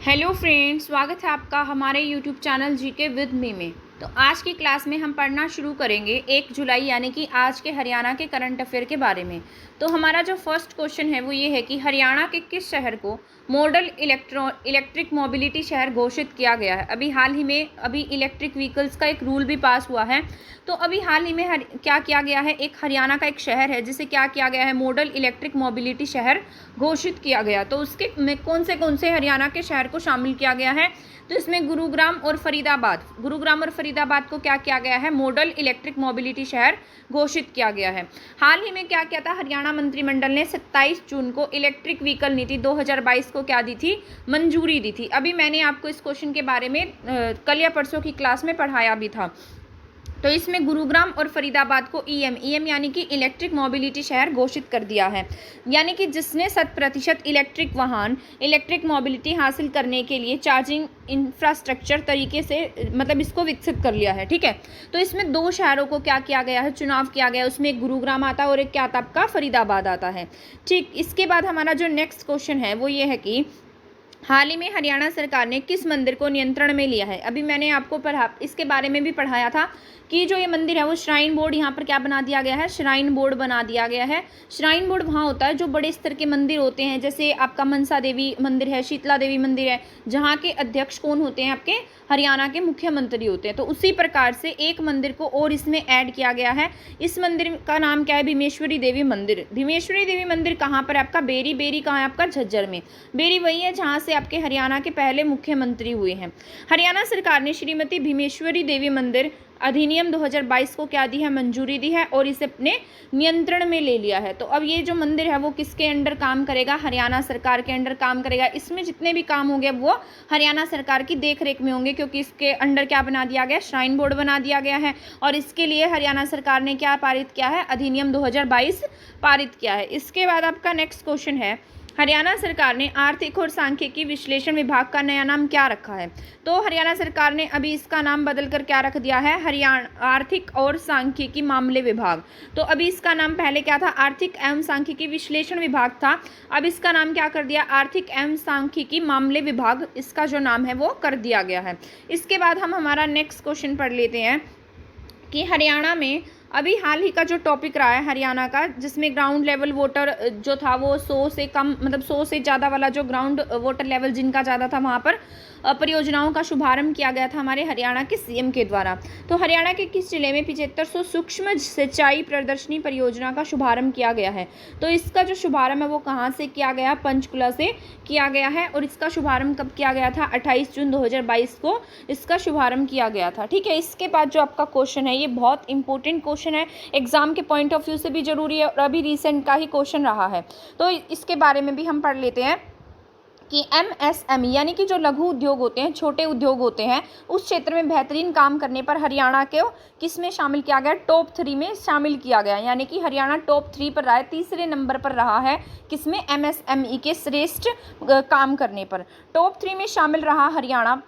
Hello friends, स्वागत है आपका हमारे YouTube channel GK with me में। तो आज की क्लास में हम पढ़ना शुरू करेंगे 1 जुलाई यानी कि आज के हरियाणा के करंट अफेयर के बारे में। तो हमारा जो फर्स्ट क्वेश्चन है वो ये है कि हरियाणा के किस शहर को मॉडल इलेक्ट्रिक मोबिलिटी शहर घोषित किया गया है। अभी हाल ही में इलेक्ट्रिक व्हीकल्स का एक रूल भी पास हुआ है। तो अभी हाल ही में क्या किया गया है, एक हरियाणा का एक शहर है जिसे क्या किया गया है, मॉडल इलेक्ट्रिक मोबिलिटी शहर घोषित किया गया। तो उसके में कौन से हरियाणा के शहर को शामिल किया गया है, तो इसमें गुरुग्राम और फरीदाबाद को क्या किया गया है, मॉडल इलेक्ट्रिक मोबिलिटी शहर घोषित किया गया है। हाल ही में क्या किया था, हरियाणा मंत्रिमंडल ने 27 जून को इलेक्ट्रिक व्हीकल नीति 2022 को क्या दी थी, मंजूरी दी थी। अभी मैंने आपको इस क्वेश्चन के बारे में कल या परसों की क्लास में पढ़ाया भी था। तो इसमें गुरुग्राम और फरीदाबाद को ईएम यानी कि इलेक्ट्रिक मोबिलिटी शहर घोषित कर दिया है, यानी कि जिसने 100% इलेक्ट्रिक वाहन इलेक्ट्रिक मोबिलिटी हासिल करने के लिए चार्जिंग इंफ्रास्ट्रक्चर तरीके से इसको विकसित कर लिया है। ठीक है, तो इसमें 2 शहरों को क्या किया गया है, चुनाव किया गया है। उसमें एक गुरुग्राम आता है और एक क्या आता है आपका, फरीदाबाद आता है। ठीक, इसके बाद हमारा जो नेक्स्ट क्वेश्चन है वो ये है कि हाल ही में हरियाणा सरकार ने किस मंदिर को नियंत्रण में लिया है। अभी मैंने आपको इसके बारे में भी पढ़ाया था कि जो ये मंदिर है वो श्राइन बोर्ड यहाँ पर क्या बना दिया गया है, श्राइन बोर्ड बना दिया गया है। श्राइन बोर्ड वहाँ होता है जो बड़े स्तर के मंदिर होते हैं, जैसे आपका मनसा देवी मंदिर है, शीतला देवी मंदिर है, जहाँ के अध्यक्ष कौन होते हैं, आपके हरियाणा के मुख्यमंत्री होते हैं। तो उसी प्रकार से एक मंदिर को और इसमें ऐड किया गया है। इस मंदिर का नाम क्या है, भीमेश्वरी देवी मंदिर। भीमेश्वरी देवी मंदिर कहाँ पर आपका, बेरी कहाँ है आपका, झज्जर में। बेरी वही है जहाँ से आपके हरियाणा के पहले मुख्यमंत्री हुए हैं। हरियाणा सरकार ने श्रीमती भीमेश्वरी देवी मंदिर अधिनियम 2022 को क्या दी है, मंजूरी दी है और इसे अपने नियंत्रण में ले लिया है। तो अब ये जो मंदिर है वो किसके अंडर काम करेगा, हरियाणा सरकार के अंडर काम करेगा। इसमें जितने भी काम होंगे वो हरियाणा सरकार की देखरेख में होंगे, क्योंकि इसके अंडर क्या बना दिया गया, श्राइन बोर्ड बना दिया गया है। और इसके लिए हरियाणा सरकार ने क्या पारित किया है, अधिनियम 2022 पारित किया है। इसके बाद आपका नेक्स्ट क्वेश्चन है, हरियाणा सरकार ने आर्थिक और सांख्यिकी विश्लेषण विभाग का नया नाम क्या रखा है। तो हरियाणा सरकार ने अभी इसका नाम बदलकर क्या रख दिया है, हरियाणा आर्थिक और सांख्यिकी मामले विभाग। तो अभी इसका नाम पहले क्या था, आर्थिक एवं सांख्यिकी विश्लेषण विभाग था। अब इसका नाम क्या कर दिया, आर्थिक एवं सांख्यिकी मामले विभाग, इसका जो नाम है वो कर दिया गया है। इसके बाद हम हमारा नेक्स्ट क्वेश्चन पढ़ लेते हैं कि हरियाणा में अभी हाल ही का जो टॉपिक रहा है हरियाणा का, जिसमें ग्राउंड लेवल वाटर जो था वो 100 से कम 100 से ज़्यादा वाला जो ग्राउंड वाटर लेवल जिनका ज़्यादा था वहाँ पर परियोजनाओं का शुभारंभ किया गया था हमारे हरियाणा के सीएम के द्वारा। तो हरियाणा के किस जिले में 7500 सूक्ष्म सिंचाई प्रदर्शनी परियोजना का शुभारंभ किया गया है। तो इसका जो शुभारंभ है वो कहाँ से किया गया, पंचकुला से किया गया है। और इसका शुभारंभ कब किया गया था, 28 जून 2022 को इसका शुभारंभ किया गया था। ठीक है, इसके बाद जो आपका क्वेश्चन है ये बहुत इंपॉर्टेंट क्वेश्चन है, एग्जाम के पॉइंट ऑफ व्यू से भी जरूरी है और अभी रिसेंट का ही क्वेश्चन रहा है। तो इसके बारे में भी हम पढ़ लेते हैं कि एमएसएमई यानी कि जो लघु उद्योग होते हैं, छोटे उद्योग होते हैं, उस क्षेत्र में बेहतरीन काम करने पर हरियाणा को किस में शामिल किया गया, टॉप 3 में शामिल किया गया। यानी कि हरियाणा टॉप 3 पर रहा है, तीसरे नंबर पर रहा है किसमें, एमएसएमई के श्रेष्ठ काम करने पर। टॉप 3 में शामिल रहा हरियाणा,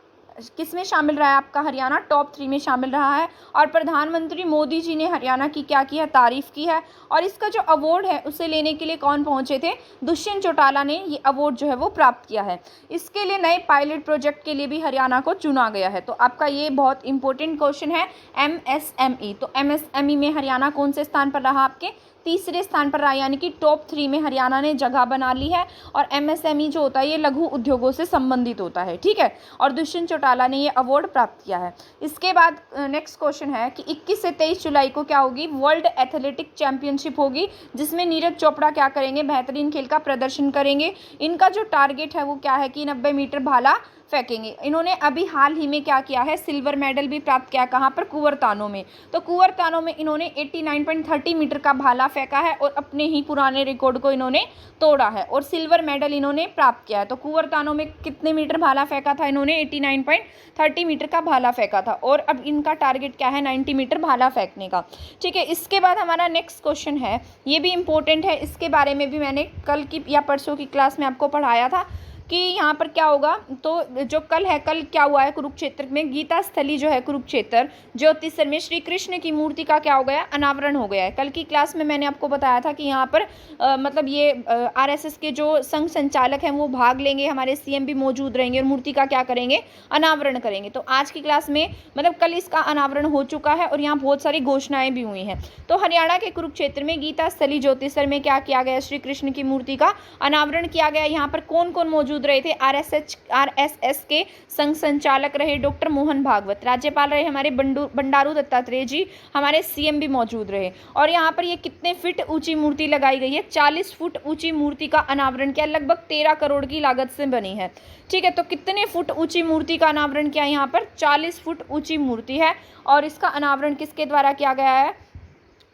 किस में शामिल रहा है आपका, हरियाणा टॉप 3 में शामिल रहा है। और प्रधानमंत्री मोदी जी ने हरियाणा की क्या की है, तारीफ की है। और इसका जो अवार्ड है उसे लेने के लिए कौन पहुंचे थे, दुष्यंत चौटाला ने ये अवार्ड जो है वो प्राप्त किया है। इसके लिए नए पायलट प्रोजेक्ट के लिए भी हरियाणा को चुना गया है। तो आपका ये बहुत इंपॉर्टेंट क्वेश्चन है, एमएसएमई। तो एमएसएमई में हरियाणा कौन से स्थान पर रहा, आपके तीसरे स्थान पर रहा, यानी कि टॉप 3 में हरियाणा ने जगह बना ली है। और एमएसएमई जो होता है ये लघु उद्योगों से संबंधित होता है। ठीक है, और दुष्यंत चौटाला ने ये अवार्ड प्राप्त किया है। इसके बाद नेक्स्ट क्वेश्चन है कि 21 से 23 जुलाई को क्या होगी, वर्ल्ड एथलेटिक चैंपियनशिप होगी, जिसमें नीरज चोपड़ा क्या करेंगे, बेहतरीन खेल का प्रदर्शन करेंगे। इनका जो टारगेट है वो क्या है कि 90 मीटर भाला फेंकेंगे। इन्होंने अभी हाल ही में क्या किया है, सिल्वर मेडल भी प्राप्त किया, कहाँ पर, कुंवरतानों में। तो कुंवरतानों में इन्होंने 89.30 मीटर का भाला फेंका है और अपने ही पुराने रिकॉर्ड को इन्होंने तोड़ा है और सिल्वर मेडल इन्होंने प्राप्त किया है। तो कुंवरतानों में कितने मीटर भाला फेंका था इन्होंने, 89.30 मीटर का भाला फेंका था। और अब इनका टारगेट क्या है, 90 मीटर भाला फेंकने का। ठीक है, इसके बाद हमारा नेक्स्ट क्वेश्चन है, ये भी इंपॉर्टेंट है, इसके बारे में भी मैंने कल की या परसों की क्लास में आपको पढ़ाया था कि यहाँ पर क्या होगा, तो जो कल क्या हुआ है कुरुक्षेत्र में, गीता स्थली जो है कुरुक्षेत्र ज्योतिषर में श्री कृष्ण की मूर्ति का क्या हो गया, अनावरण हो गया है। कल की क्लास में मैंने आपको बताया था कि यहाँ पर मतलब ये आरएसएस के जो संघ संचालक हैं वो भाग लेंगे, हमारे सीएम भी मौजूद रहेंगे और मूर्ति का क्या करेंगे, अनावरण करेंगे। तो आज की क्लास में मतलब कल इसका अनावरण हो चुका है और यहाँ बहुत सारी घोषणाएं भी हुई हैं। तो हरियाणा के कुरुक्षेत्र में गीता स्थली ज्योतिषर में क्या किया गया, श्री कृष्ण की मूर्ति का अनावरण किया गया। यहाँ पर कौन कौन मौजूद रहे थे, आरएसएस के संघ संचालक रहे डॉक्टर मोहन भागवत, राज्यपाल रहे हमारे बंडारू दत्तात्रेय जी, हमारे सीएम भी मौजूद रहे। और यहाँ पर ये कितने फीट ऊंची मूर्ति लगाई गई है, 40 फुट ऊंची मूर्ति का अनावरण किया, लगभग 13 करोड़ की लागत से बनी है। ठीक है, तो कितने फुट ऊंची मूर्ति का अनावरण किया, यहाँ पर 40 फुट ऊंची मूर्ति है। और इसका अनावरण किसके द्वारा किया गया है,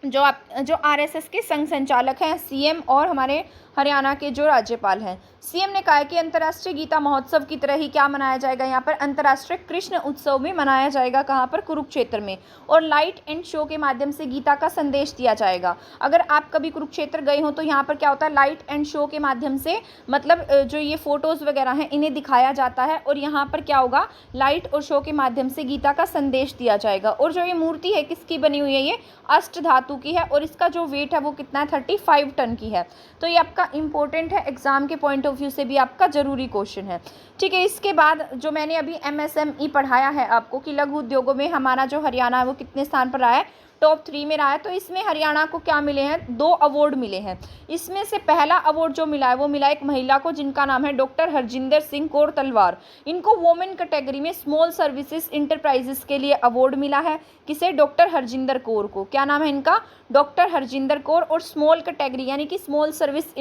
जो आरएसएस के संघ संचालक हैं, सीएम और हमारे हरियाणा के जो राज्यपाल हैं। सीएम ने कहा है कि अंतर्राष्ट्रीय गीता महोत्सव की तरह ही क्या मनाया जाएगा, यहाँ पर अंतर्राष्ट्रीय कृष्ण उत्सव भी मनाया जाएगा, कहाँ पर, कुरुक्षेत्र में। और लाइट एंड शो के माध्यम से गीता का संदेश दिया जाएगा। अगर आप कभी कुरुक्षेत्र गए हो तो यहाँ पर क्या होता है, लाइट एंड शो के माध्यम से मतलब जो ये फोटोज़ वगैरह हैं इन्हें दिखाया जाता है और यहाँ पर क्या होगा, लाइट और शो के माध्यम से गीता का संदेश दिया जाएगा। और जो ये मूर्ति है किसकी बनी हुई है, ये अष्ट धातु की है और इसका जो वेट है वो कितना है, 35 टन की है। तो ये आपका इंपॉर्टेंट है, एग्जाम के पॉइंट ऑफ व्यू से भी आपका जरूरी क्वेश्चन है। ठीक है, इसके बाद जो मैंने अभी एमएसएमई पढ़ाया है आपको कि लघु उद्योगों में हमारा जो हरियाणा है वो कितने स्थान पर आया है, टॉप 3 में रहा है। तो इसमें हरियाणा को क्या मिले हैं, 2 अवार्ड मिले हैं। इसमें से पहला अवार्ड जो मिला है वो मिला एक महिला को जिनका नाम है डॉक्टर हरजिंदर सिंह कौर तलवार। इनको वोमेन कैटेगरी में स्मॉल सर्विसेज इंटरप्राइजेस के लिए अवार्ड मिला है। किसे, डॉक्टर हरजिंदर कौर को। क्या नाम है इनका, डॉक्टर हरजिंदर कौर। और स्मॉल कैटेगरी यानी कि स्मॉल सर्विस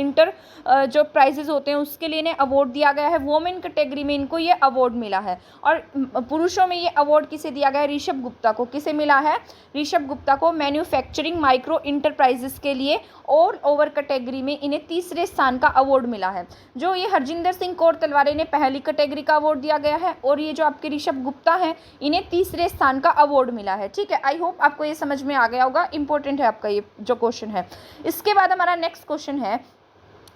जो प्राइजेस होते हैं उसके लिए इन्हें अवार्ड दिया गया है। वोमेन कैटेगरी में इनको ये अवार्ड मिला है। और पुरुषों में ये अवार्ड किसे दिया गया है, ऋषभ गुप्ता को। किसे मिला है, ऋषभ गुप्ता को मैन्युफैक्चरिंग माइक्रो इंटरप्राइजेस के लिए। और ओवर कैटेगरी में इन्हें तीसरे स्थान का अवार्ड मिला है। जो ये हरजिंदर सिंह कौर तलवार ने पहली कैटेगरी का अवार्ड दिया गया है और ये जो आपके ऋषभ गुप्ता हैं इन्हें तीसरे स्थान का अवार्ड मिला है। ठीक है, आई होप आपको ये समझ में आ गया होगा, इंपॉर्टेंट है आपका ये जो क्वेश्चन है। इसके बाद हमारा नेक्स्ट क्वेश्चन है,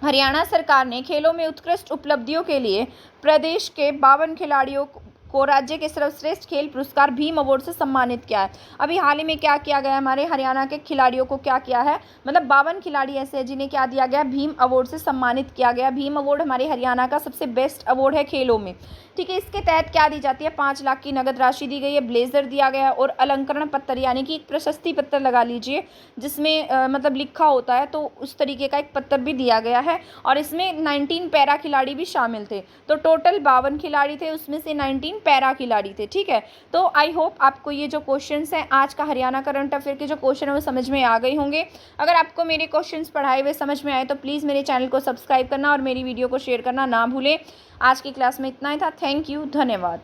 हरियाणा सरकार ने खेलों में उत्कृष्ट उपलब्धियों के लिए प्रदेश के 52 खिलाड़ियों को राज्य के सर्वश्रेष्ठ खेल पुरस्कार भीम अवार्ड से सम्मानित किया है। अभी हाल ही में क्या किया गया, हमारे हरियाणा के खिलाड़ियों को क्या किया है, मतलब 52 खिलाड़ी ऐसे हैं जिन्हें क्या दिया गया, भीम अवार्ड से सम्मानित किया गया। भीम अवार्ड हमारे हरियाणा का सबसे बेस्ट अवार्ड है खेलों में। ठीक है, इसके तहत क्या दी जाती है, 5 लाख की नगद राशि दी गई है, ब्लेजर दिया गया है और अलंकरण पत्र यानी कि एक प्रशस्ति पत्र लगा लीजिए जिसमें मतलब लिखा होता है, तो उस तरीके का एक पत्र भी दिया गया है। और इसमें 19 पैरा खिलाड़ी भी शामिल थे। तो टोटल 52 खिलाड़ी थे, उसमें से 19 पैरा खिलाड़ी थे। ठीक है, तो आई होप आपको ये जो क्वेश्चंस हैं आज का हरियाणा करंट अफेयर के जो क्वेश्चन है वो समझ में आ गए होंगे। अगर आपको मेरे क्वेश्चंस पढ़ाए हुए समझ में आए तो प्लीज़ मेरे चैनल को सब्सक्राइब करना और मेरी वीडियो को शेयर करना ना भूलें। आज की क्लास में इतना ही था। थैंक यू, धन्यवाद।